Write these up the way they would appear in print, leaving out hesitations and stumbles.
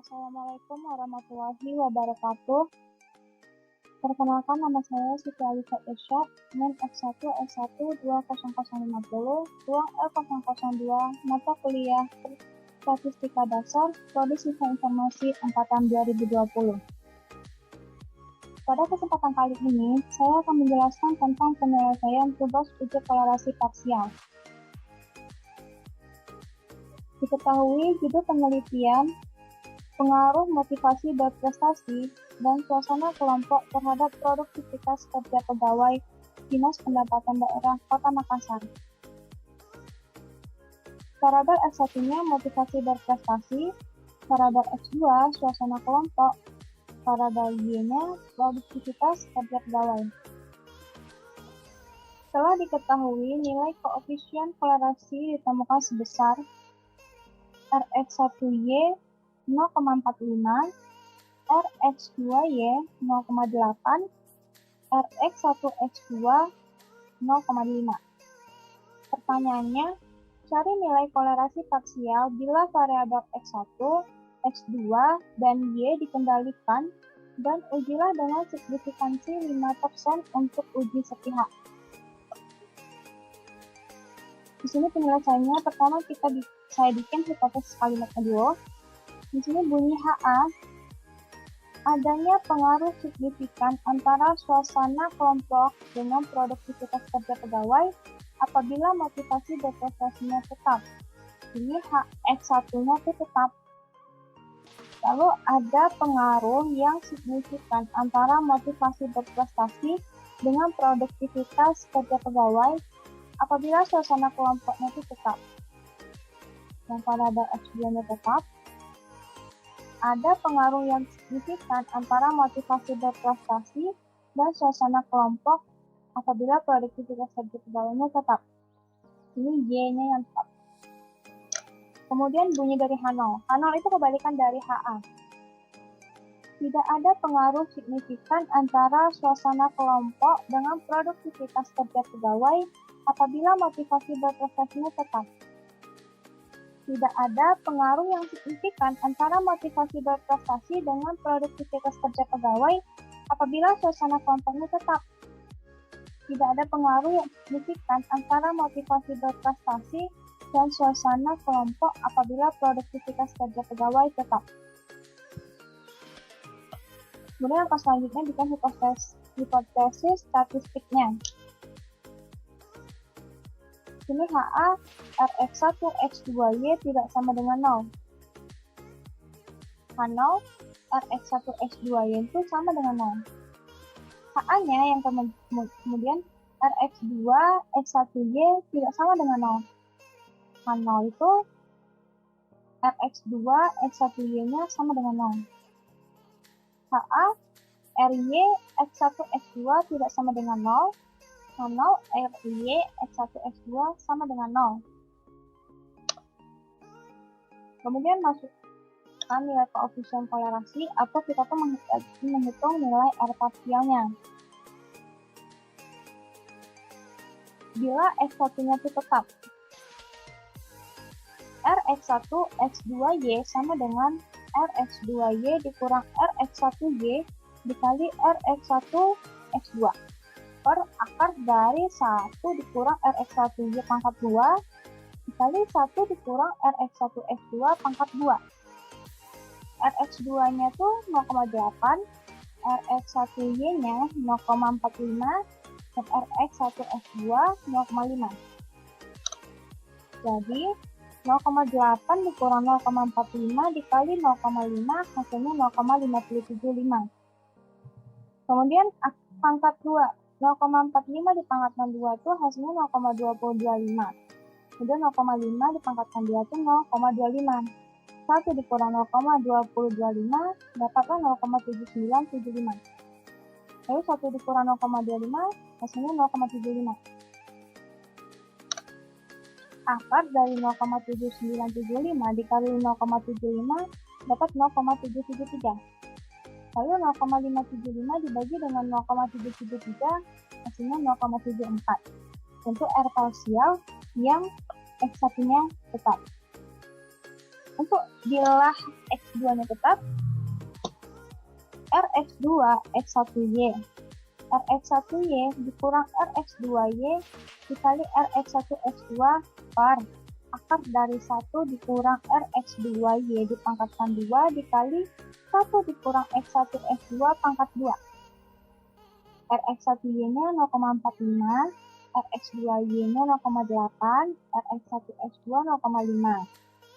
Assalamualaikum warahmatullahi wabarakatuh. Perkenalkan, nama saya Siti Alisa Irsyad, NIM F1 S1 20050, ruang L002, mata kuliah Statistika Dasar, Prodi Sistem Informasi Angkatan 2020. Pada kesempatan kali ini, saya akan menjelaskan tentang penyelesaian tugas uji toleransi parsial. Diketahui judul penelitian pengaruh motivasi berprestasi dan suasana kelompok terhadap produktivitas kerja pegawai Dinas Pendapatan Daerah Kota Makassar. Variabel X1-nya motivasi berprestasi, variabel X2 suasana kelompok, variabel Y-nya produktivitas kerja pegawai. Setelah diketahui nilai koefisien kolerasi ditemukan sebesar Rx1Y 0,45, Rx2Y 0,8, Rx1X2 0,5. Pertanyaannya, cari nilai kolerasi parsial bila variabel X1, X2, dan Y dikendalikan dan ujilah dengan signifikansi 5% untuk uji sepihak. Di sini penyelesaiannya, pertama saya bikin hipotesis kalimat kedua. Di sini bunyi HA, adanya pengaruh signifikan antara suasana kelompok dengan produktivitas kerja pegawai apabila motivasi berprestasinya tetap. Ini X1-nya itu tetap. Lalu ada pengaruh yang signifikan antara motivasi berprestasi dengan produktivitas kerja pegawai apabila suasana kelompoknya itu tetap. Yang pada X2-nya tetap. Ada pengaruh yang signifikan antara motivasi berprestasi dan suasana kelompok apabila produktivitas kerja pegawainya tetap. Ini Y-nya yang tetap. Kemudian bunyi dari H0. H0 itu kebalikan dari HA. Tidak ada pengaruh signifikan antara suasana kelompok dengan produktivitas kerja pegawai apabila motivasi berprestasinya tetap. Tidak ada pengaruh yang signifikan antara motivasi berprestasi dengan produktivitas kerja pegawai apabila suasana kelompoknya tetap. Tidak ada pengaruh yang signifikan antara motivasi berprestasi dan suasana kelompok apabila produktivitas kerja pegawai tetap. Kemudian yang selanjutnya bikin hipotesis statistiknya. Sini HA Rx1 X2Y tidak sama dengan 0. H0 Rx1 X2Y itu sama dengan 0. HA-nya yang kemudian Rx2 X1Y tidak sama dengan 0. H0 itu Rx2 X1Y-nya sama dengan 0. HA Ry X1 X2 tidak sama dengan 0. H0 Ry X1 X2 sama dengan 0. Kemudian masukkan nilai koefisien kolerasi atau kita tuh menghitung nilai R parsialnya. Bila X1-nya itu tetap, Rx1 X2Y sama dengan Rx2Y dikurang Rx1Y dikali Rx1 X2 per akar dari 1 dikurang Rx1Y pangkat 2 dikali 1 dikurang Rx1 X2 pangkat 2. Rx2-nya tuh 0,8, Rx1Y-nya 0,45, dan Rx1 X2 0,5. Jadi 0,8 dikurang 0,45 dikali 0,5 hasilnya 0,575. Kemudian pangkat 2. 0,45 dipangkatkan 2 itu hasilnya 0,2025. Kemudian 0,5 dipangkatkan 2 itu 0,25. 1 dikurang 0,2025 dapatlah 0,7975. Lalu 1 dikurang 0,25 hasilnya 0,75. Akar dari 0,7975 dikali 0,75 dapat 0,773. Lalu 0,575 dibagi dengan 0,773 hasilnya 0,74. Untuk R parsial yang X1-nya tetap. Untuk bilah X X2-nya tetap Rx2 X1Y. Rx1Y dikurang Rx2Y dikali Rx1 X2 per akar dari 1 dikurang Rx2Y dipangkatkan 2 dikali 1 dikurang X1 X2 pangkat 2. Rx1Y-nya 0,45, Rx2Y-nya 0,8, Rx1 X2 0,5.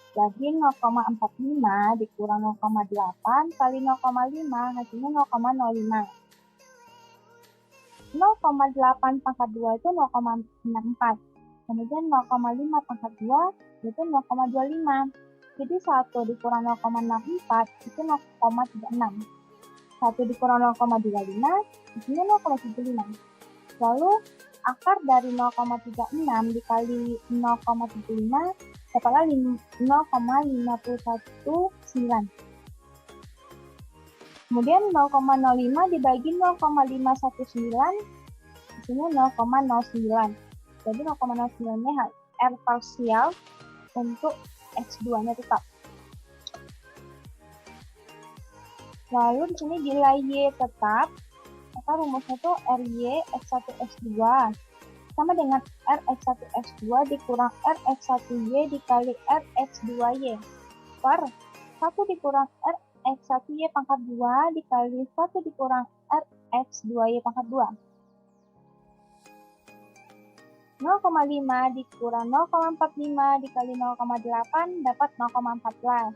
Jadi 0,45 dikurang 0,8 kali 0,5 hasilnya 0,05. 0,8 pangkat 2 itu 0,64. Kemudian 0,5 pangkat 2 itu 0,25. Jadi 1 dikurang 0,64 itu 0,36. 1 dikurang 0,25 isinya 0,75. Lalu akar dari 0,36 dikali 0,75 dapatlah 0,519. Kemudian 0,05 dibagi 0,519 isinya 0,09. Jadi 0,09-nya R parsial untuk X2-nya tetap. Lalu di sini bila Y tetap, maka rumusnya itu RY X1 X2 sama dengan Rx1 X2 dikurang Rx1Y dikali Rx2Y per 1 dikurang Rx1Y pangkat 2 dikali 1 dikurang Rx2Y pangkat 2. 0,5 dikurang 0,45 dikali 0,8 dapat 0,14.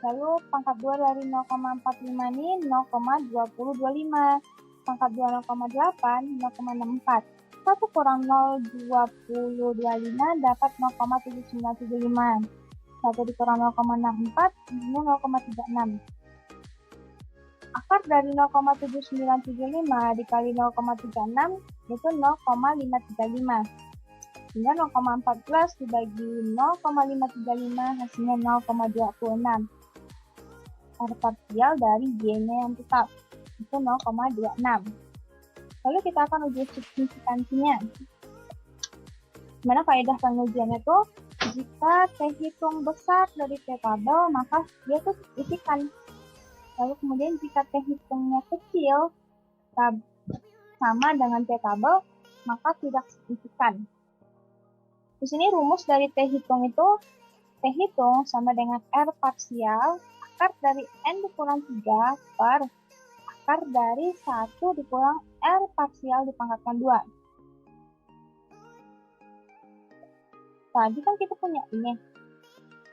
Lalu pangkat 2 dari 0,45 ini 0,2025. Pangkat 2 0,8, 0,64. 1 kurang 0,2025 dapat 0,7975. 1 dikurang 0,64, ini 0,36. Akar dari 0,7975 dikali 0,36 itu 0,535. Sehingga 0,14 dibagi 0,535 hasilnya 0,26. R parsial dari Y-nya yang tetap itu 0,26. Lalu kita akan uji signifikansinya. Dimana faedah pengujiannya tuh jika T hitung besar dari T tabel maka dia tuh signifikan. Lalu kemudian jika T hitungnya kecil sama dengan T tabel maka tidak signifikan. Di sini rumus dari T hitung itu T hitung sama dengan R parsial akar dari N dikurang 3 per akar dari 1 dikurang R parsial dipangkatkan 2. Tadi kan kita punya ini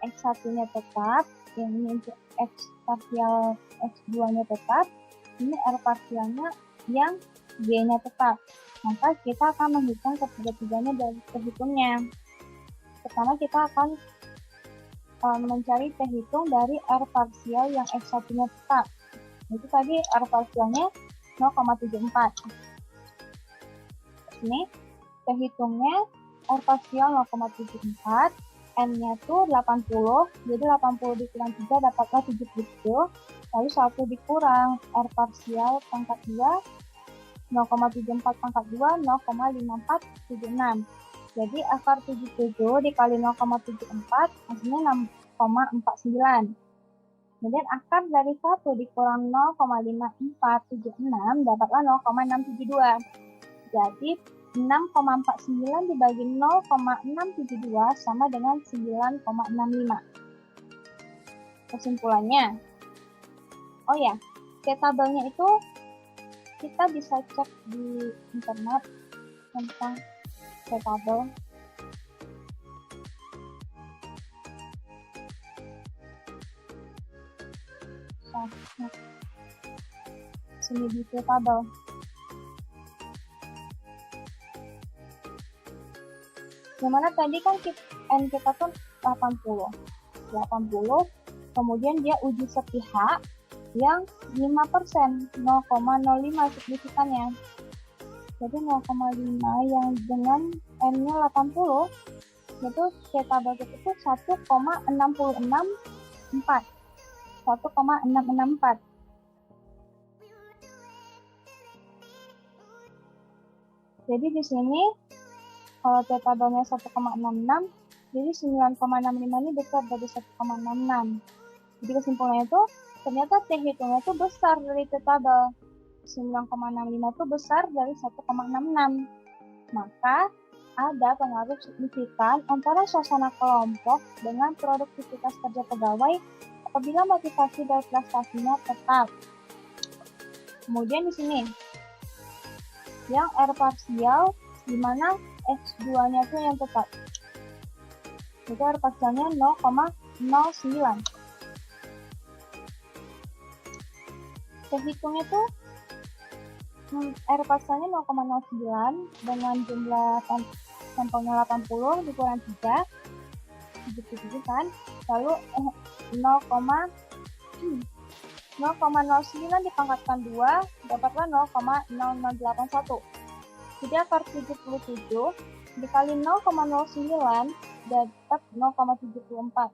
X1-nya tetap, yang ini untuk X parsial X2-nya tetap, ini R parsialnya yang Y-nya tetap. Maka kita akan menghitung ketiga-tiganya dari perhitungnya. Pertama kita akan mencari T hitung dari R parsial yang X1-nya tetap. Itu tadi R parsialnya 0,74. Ini T hitungnya R parsial 0,74, N-nya tuh 80, jadi 80 dikurang 3 dapatlah 77, lalu 1 dikurang R parsial pangkat 2, 0,74 pangkat 2, 0,5476. Jadi akar 77 dikali 0,74 hasilnya 6,49. Kemudian akar dari 1 dikurang 0,5476 dapatlah 0,672. Jadi 6,49 dibagi 0,672 sama dengan 9,65. Kesimpulannya, oh ya, T tabelnya itu kita bisa cek di internet tentang T tabel. Sini di T tabel. Dimana tadi kan N kita tuh 80, kemudian dia uji sepihak yang 5%, 0,05 signifikannya. Jadi 0,5 yang dengan N-nya 80, itu T tabel kita itu 1,664. 1,664. Jadi di sini kalau T tabelnya 1,66, jadi 9,65 ini besar dari 1,66. Jadi kesimpulannya itu ternyata T hitungnya itu besar dari T tabel. 9,65 itu besar dari 1,66. Maka ada pengaruh signifikan antara suasana kelompok dengan produktivitas kerja pegawai apabila motivasi dari prestasinya tetap. Kemudian di sini yang R parsial di mana X2-nya itu yang tetap. Itu R parsialnya 0,09. Hitungnya tuh R parsialnya 0,09 dengan jumlah sampelnya 80 dikurang 3 gitu kan, lalu 0,09 dipangkatkan 2 dapatlah 0,0081. Jadi akar 77 dikali 0,09 dapat 0,74.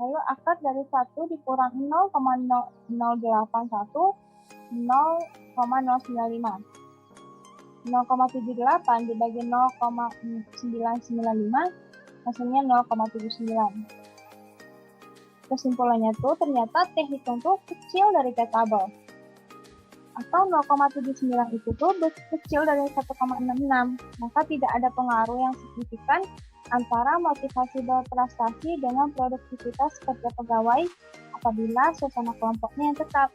Lalu akar dari 1 dikurang 0,081 0,095. 0,78 dibagi 0,995 hasilnya 0,79. Kesimpulannya tuh ternyata T hitung tuh kecil dari T tabel. Atau 0,79 itu tuh kecil dari 1,66. Maka tidak ada pengaruh yang signifikan antara motivasi berprestasi dengan produktivitas kerja pegawai apabila suasana kelompoknya yang tetap.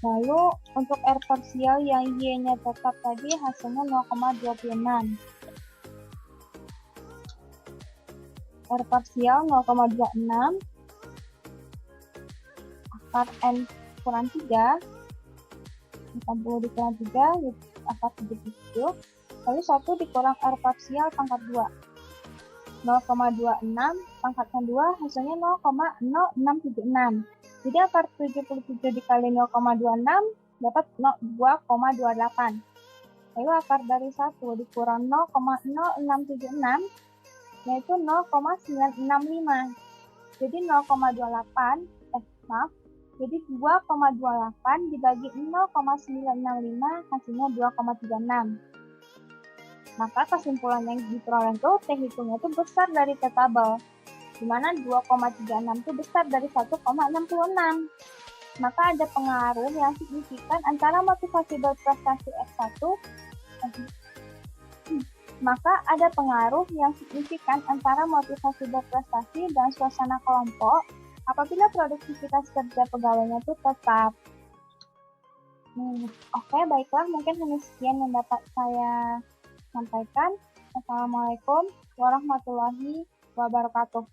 Lalu untuk R parsial yang Y-nya tetap tadi hasilnya 0,26. R parsial 0,26. Akar N kurang 3. 80 dikurang 3, akar 77. Lalu 1 dikurang R parsial pangkat 2. 0,26 pangkatkan 2 hasilnya 0,0676. Jadi akar 77 dikali 0,26 dapat 2,28. Lalu akar dari 1 dikurang 0,0676 yaitu 0,965. Jadi 0,28 jadi 2,28 dibagi 0,965 hasilnya 2,36. Maka kesimpulan yang diperoleh itu T hitungnya itu besar dari T tabel, di mana 2,36 itu besar dari 1,66. Maka ada pengaruh yang signifikan antara motivasi berprestasi X1 dan suasana kelompok apabila produktivitas kerja pegawainya itu tetap. Oke, baiklah, mungkin hanya sekian yang dapat saya sampaikan. Assalamualaikum warahmatullahi wabarakatuh.